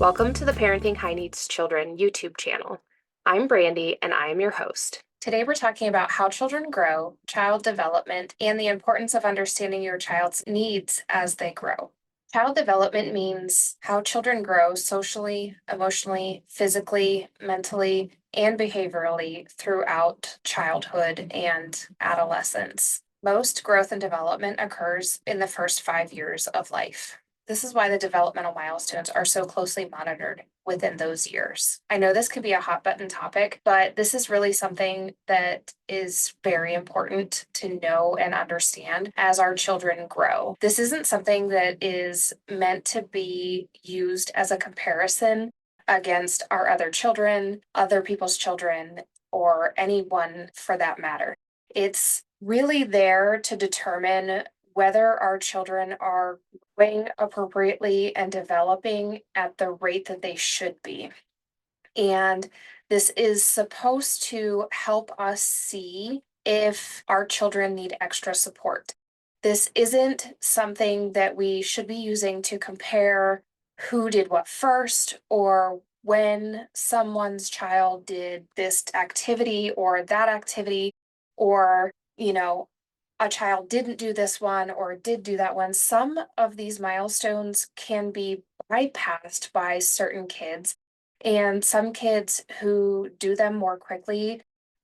Welcome to the Parenting High Needs Children YouTube channel. I'm Brandy and I am your host. Today we're talking about how children grow, child development, and the importance of understanding your child's needs as they grow. Child development means how children grow socially, emotionally, physically, mentally, and behaviorally throughout childhood and adolescence. Most growth and development occurs in the first 5 years of life. This is why the developmental milestones are so closely monitored within those years. I know this could be a hot button topic, but this is really something that is very important to know and understand as our children grow. This isn't something that is meant to be used as a comparison against our other children, other people's children, or anyone for that matter. It's really there to determine whether our children are growing appropriately and developing at the rate that they should be. And this is supposed to help us see if our children need extra support. This isn't something that we should be using to compare who did what first or when someone's child did this activity or that activity, or, a child didn't do this one or did do that one. Some of these milestones can be bypassed by certain kids, and some kids who do them more quickly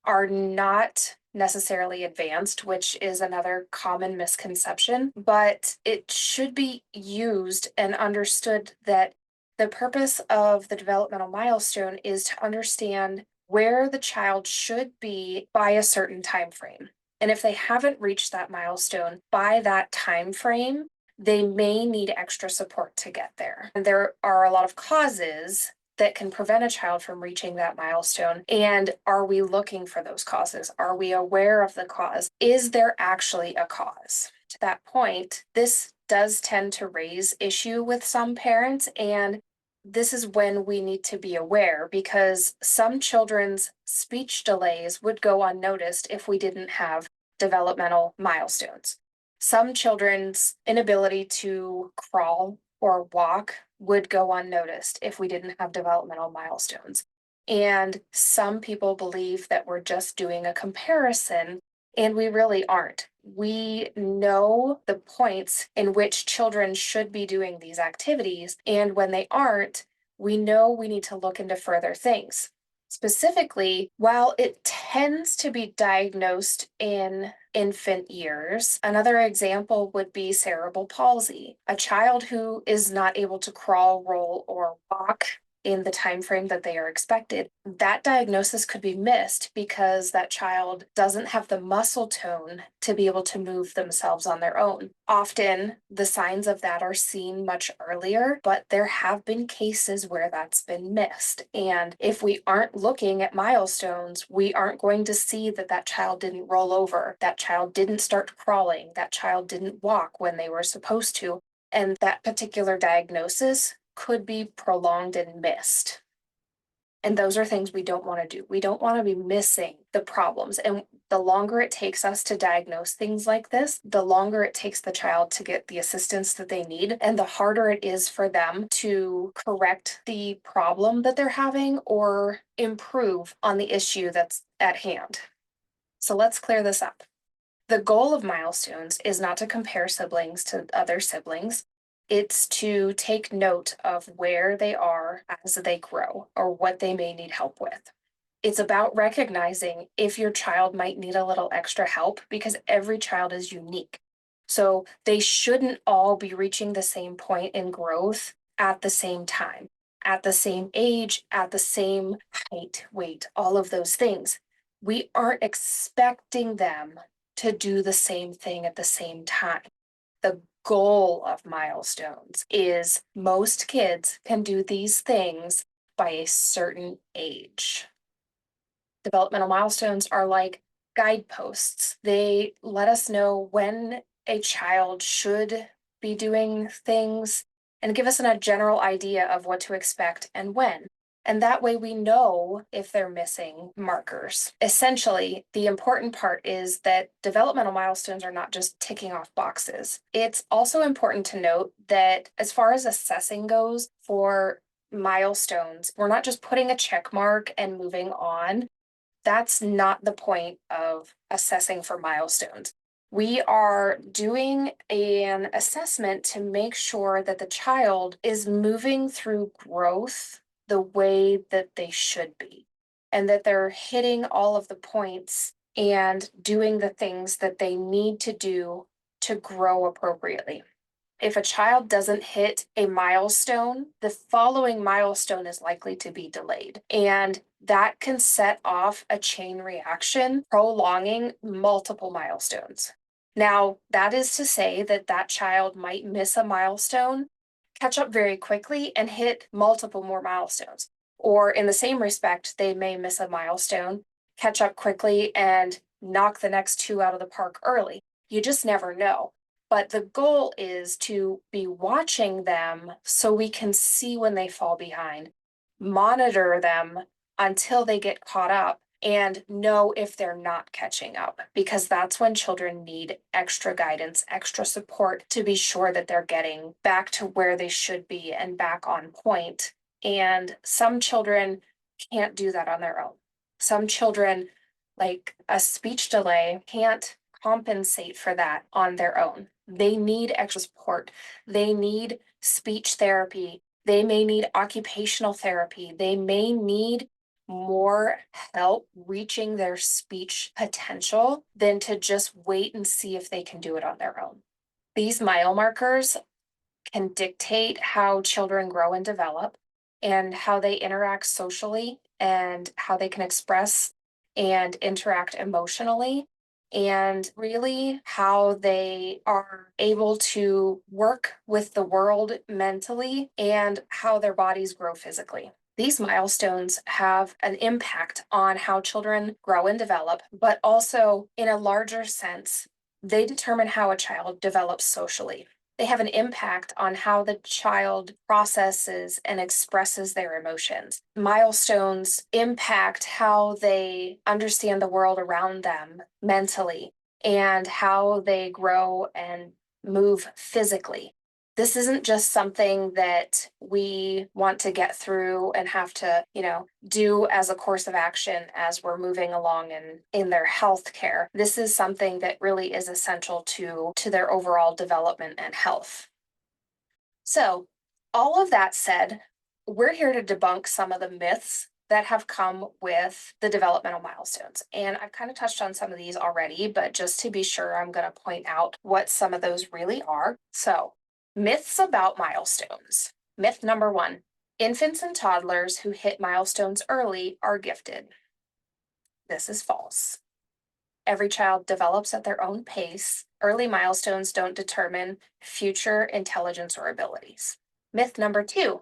are not necessarily advanced, which is another common misconception, but it should be used and understood that the purpose of the developmental milestone is to understand where the child should be by a certain time frame. And if they haven't reached that milestone by that time frame, they may need extra support to get there. And there are a lot of causes that can prevent a child from reaching that milestone. And are we looking for those causes? Are we aware of the cause? Is there actually a cause? To that point, this does tend to raise issue with some parents, and this is when we need to be aware, because some children's speech delays would go unnoticed if we didn't have developmental milestones. Some children's inability to crawl or walk would go unnoticed if we didn't have developmental milestones. And some people believe that we're just doing a comparison, and we really aren't. We know the points in which children should be doing these activities, and when they aren't, we know we need to look into further things. Specifically, while it tends to be diagnosed in infant years, another example would be cerebral palsy. A child who is not able to crawl, roll, or walk in the time frame that they are expected, that diagnosis could be missed because that child doesn't have the muscle tone to be able to move themselves on their own. Often the signs of that are seen much earlier, but there have been cases where that's been missed. And if we aren't looking at milestones, we aren't going to see that that child didn't roll over, that child didn't start crawling, that child didn't walk when they were supposed to. And that particular diagnosis could be prolonged and missed. And those are things we don't want to do. We don't want to be missing the problems. And the longer it takes us to diagnose things like this, the longer it takes the child to get the assistance that they need, and the harder it is for them to correct the problem that they're having or improve on the issue that's at hand. So let's clear this up. The goal of milestones is not to compare siblings to other siblings. It's to take note of where they are as they grow or what they may need help with. It's about recognizing if your child might need a little extra help, because every child is unique. So they shouldn't all be reaching the same point in growth at the same time, at the same age, at the same height, weight, all of those things. We aren't expecting them to do the same thing at the same time. The goal of milestones is most kids can do these things by a certain age. Developmental milestones are like guideposts. They let us know when a child should be doing things and give us a general idea of what to expect and when. And that way we know if they're missing markers. Essentially, the important part is that developmental milestones are not just ticking off boxes. It's also important to note that as far as assessing goes for milestones. We're not just putting a check mark and moving on. That's not the point of assessing for milestones. We are doing an assessment to make sure that the child is moving through growth the way that they should be, and that they're hitting all of the points and doing the things that they need to do to grow appropriately. If a child doesn't hit a milestone, the following milestone is likely to be delayed. And that can set off a chain reaction, prolonging multiple milestones. Now, that is to say that that child might miss a milestone, catch up very quickly, and hit multiple more milestones. Or in the same respect, they may miss a milestone, catch up quickly, and knock the next two out of the park early. You just never know. But the goal is to be watching them so we can see when they fall behind, monitor them until they get caught up, and know if they're not catching up, because that's when children need extra guidance, extra support to be sure that they're getting back to where they should be and back on point. And some children can't do that on their own. Some children, like a speech delay, can't compensate for that on their own. They need extra support. They need speech therapy. They may need occupational therapy. They may need more help reaching their speech potential than to just wait and see if they can do it on their own. These mile markers can dictate how children grow and develop, and how they interact socially, and how they can express and interact emotionally, and really how they are able to work with the world mentally, and how their bodies grow physically. These milestones have an impact on how children grow and develop, but also in a larger sense, they determine how a child develops socially. They have an impact on how the child processes and expresses their emotions. Milestones impact how they understand the world around them mentally, and how they grow and move physically. This isn't just something that we want to get through and have to, do as a course of action as we're moving along in their health care. This is something that really is essential to their overall development and health. So, all of that said, we're here to debunk some of the myths that have come with the developmental milestones. And I've kind of touched on some of these already, but just to be sure, I'm going to point out what some of those really are. So, myths about milestones. Myth number one: infants and toddlers who hit milestones early are gifted. This is false. Every child develops at their own pace. Early milestones don't determine future intelligence or abilities. Myth number two: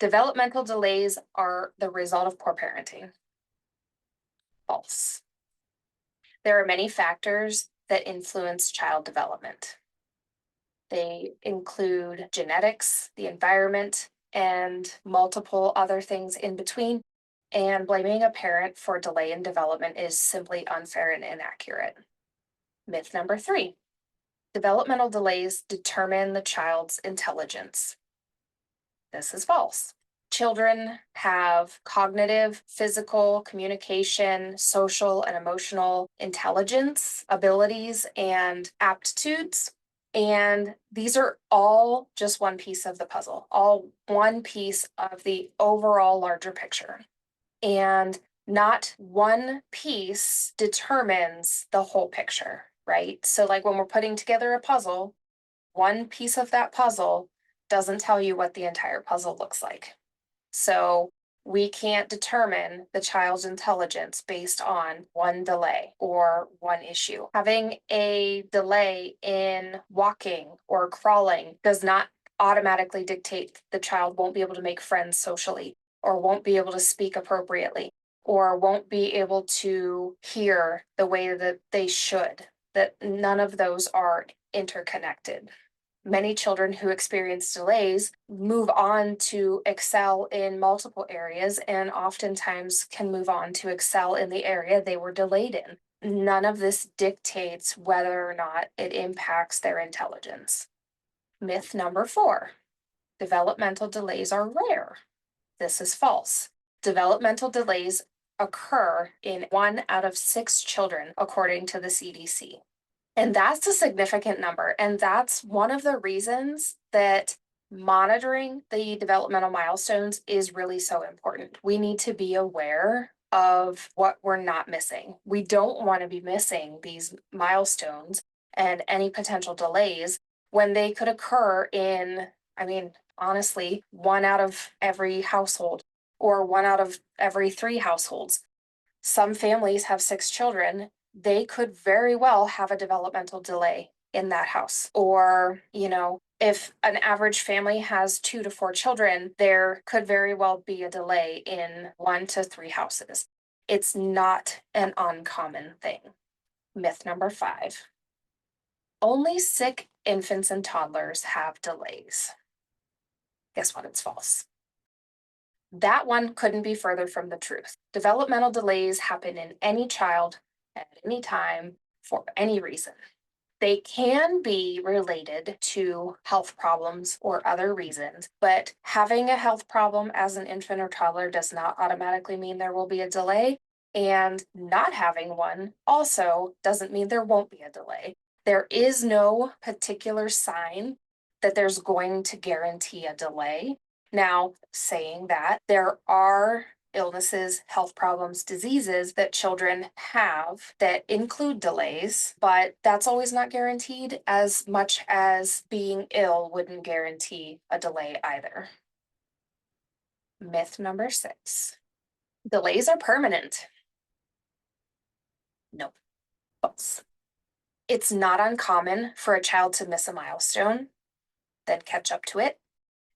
developmental delays are the result of poor parenting. False. There are many factors that influence child development. They include genetics, the environment, and multiple other things in between. And blaming a parent for delay in development is simply unfair and inaccurate. Myth number three: developmental delays determine the child's intelligence. This is false. Children have cognitive, physical, communication, social, and emotional intelligence, abilities, and aptitudes. And these are all just one piece of the puzzle, all one piece of the overall larger picture. And not one piece determines the whole picture, right? So, like when we're putting together a puzzle, one piece of that puzzle doesn't tell you what the entire puzzle looks like. So we can't determine the child's intelligence based on one delay or one issue. Having a delay in walking or crawling does not automatically dictate the child won't be able to make friends socially, or won't be able to speak appropriately, or won't be able to hear the way that they should. That none of those are interconnected. Many children who experience delays move on to excel in multiple areas, and oftentimes can move on to excel in the area they were delayed in. None of this dictates whether or not it impacts their intelligence. Myth number four: developmental delays are rare. This is false. Developmental delays occur in 1 out of 6 children, according to the CDC. And that's a significant number. And that's one of the reasons that monitoring the developmental milestones is really so important. We need to be aware of what we're not missing. We don't want to be missing these milestones and any potential delays when they could occur in, honestly, 1 out of every household or 1 out of every 3 households. Some families have 6 children. They could very well have a developmental delay in that house. Or, if an average family has 2 to 4 children, there could very well be a delay in 1 to 3 houses. It's not an uncommon thing. Myth number 5. Only sick infants and toddlers have delays. Guess what? It's false. That one couldn't be further from the truth. Developmental delays happen in any child at any time for any reason. They can be related to health problems or other reasons, but having a health problem as an infant or toddler does not automatically mean there will be a delay. And not having one also doesn't mean there won't be a delay. There is no particular sign that there's going to guarantee a delay. Now, saying that, there are illnesses, health problems, diseases that children have that include delays, but that's always not guaranteed, as much as being ill wouldn't guarantee a delay either. Myth number 6. Delays are permanent. No, false. It's not uncommon for a child to miss a milestone, then catch up to it,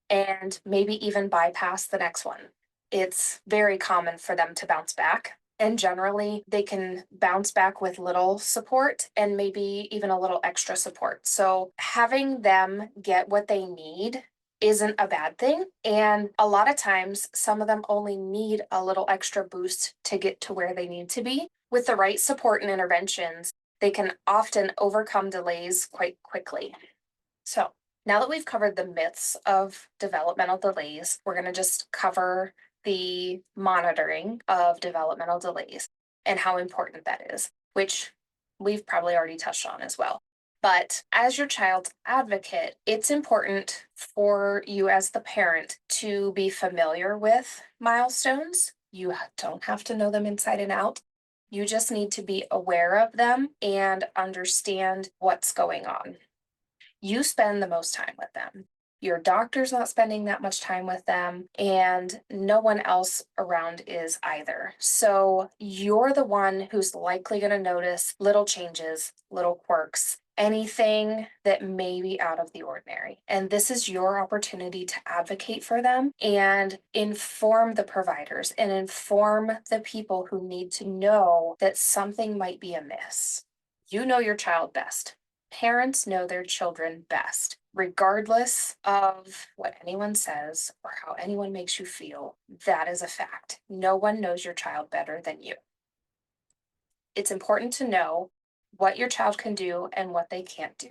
and maybe even bypass the next one. It's very common for them to bounce back. And generally, they can bounce back with little support and maybe even a little extra support. So having them get what they need isn't a bad thing. And a lot of times, some of them only need a little extra boost to get to where they need to be. With the right support and interventions, they can often overcome delays quite quickly. So now that we've covered the myths of developmental delays, we're going to just cover the monitoring of developmental delays and how important that is, which we've probably already touched on as well. But as your child's advocate, it's important for you as the parent to be familiar with milestones. You don't have to know them inside and out. You just need to be aware of them and understand what's going on. You spend the most time with them. Your doctor's not spending that much time with them, and no one else around is either. So you're the one who's likely going to notice little changes, little quirks, anything that may be out of the ordinary. And this is your opportunity to advocate for them and inform the providers and inform the people who need to know that something might be amiss. You know your child best. Parents know their children best, regardless of what anyone says or how anyone makes you feel. That is a fact. No one knows your child better than you. It's important to know what your child can do and what they can't do.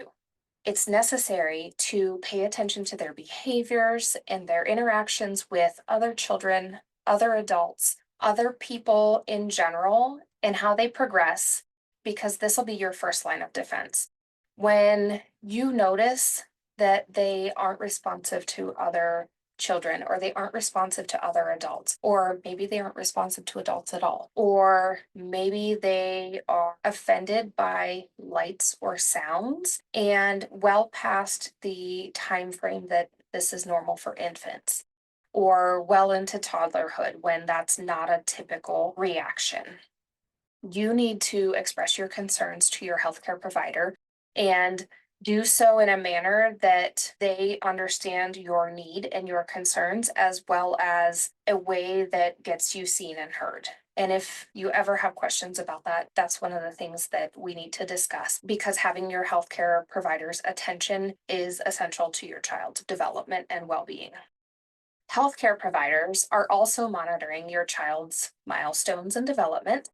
It's necessary to pay attention to their behaviors and their interactions with other children, other adults, other people in general, and how they progress, because this will be your first line of defense. When you notice that they aren't responsive to other children, or they aren't responsive to other adults, or maybe they aren't responsive to adults at all, or maybe they are offended by lights or sounds and well past the time frame that this is normal for infants, or well into toddlerhood when that's not a typical reaction. You need to express your concerns to your healthcare provider and do so in a manner that they understand your need and your concerns, as well as a way that gets you seen and heard. And if you ever have questions about that, that's one of the things that we need to discuss, because having your healthcare provider's attention is essential to your child's development and well-being. Healthcare providers are also monitoring your child's milestones and development.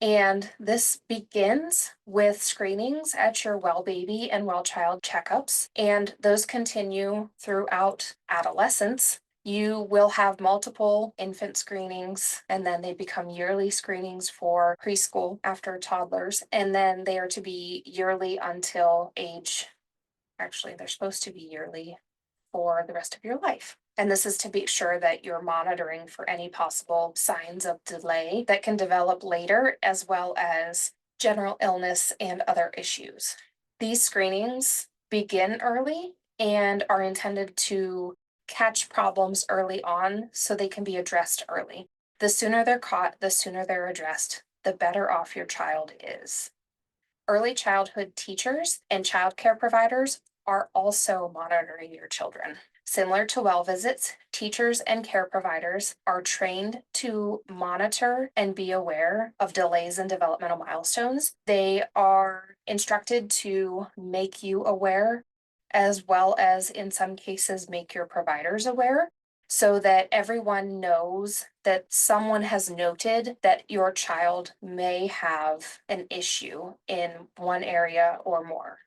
And this begins with screenings at your well baby and well child checkups, and those continue throughout adolescence You will have multiple infant screenings, and then they become yearly screenings for preschool after toddlers, and then they are to be yearly until age, actually, they're supposed to be yearly for the rest of your life. And this is to be sure that you're monitoring for any possible signs of delay that can develop later, as well as general illness and other issues. These screenings begin early and are intended to catch problems early on so they can be addressed early. The sooner they're caught, the sooner they're addressed, the better off your child is. Early childhood teachers and childcare providers are also monitoring your children. Similar to well visits, teachers and care providers are trained to monitor and be aware of delays in developmental milestones. They are instructed to make you aware, as well as in some cases, make your providers aware, so that everyone knows that someone has noted that your child may have an issue in one area or more.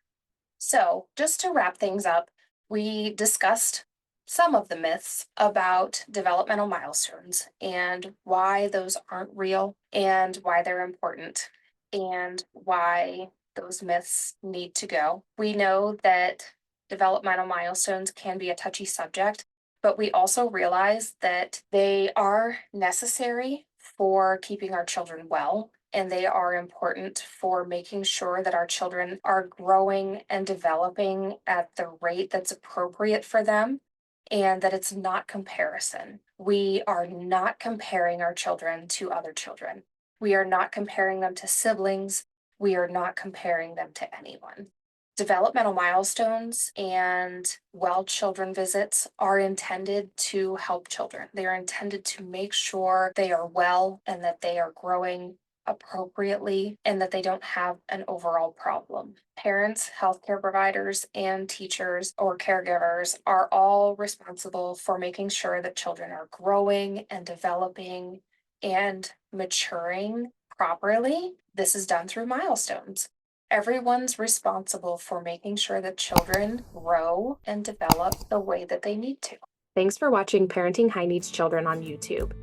So, just to wrap things up, we discussed some of the myths about developmental milestones and why those aren't real and why they're important and why those myths need to go. We know that developmental milestones can be a touchy subject, but we also realize that they are necessary for keeping our children well, and they are important for making sure that our children are growing and developing at the rate that's appropriate for them, and that it's not comparison. We are not comparing our children to other children. We are not comparing them to siblings. We are not comparing them to anyone. Developmental milestones and well children visits are intended to help children. They are intended to make sure they are well and that they are growing appropriately and that they don't have an overall problem. Parents, healthcare providers, and teachers or caregivers are all responsible for making sure that children are growing and developing and maturing properly. This is done through milestones. Everyone's responsible for making sure that children grow and develop the way that they need to. Thanks for watching Parenting High Needs Children on YouTube.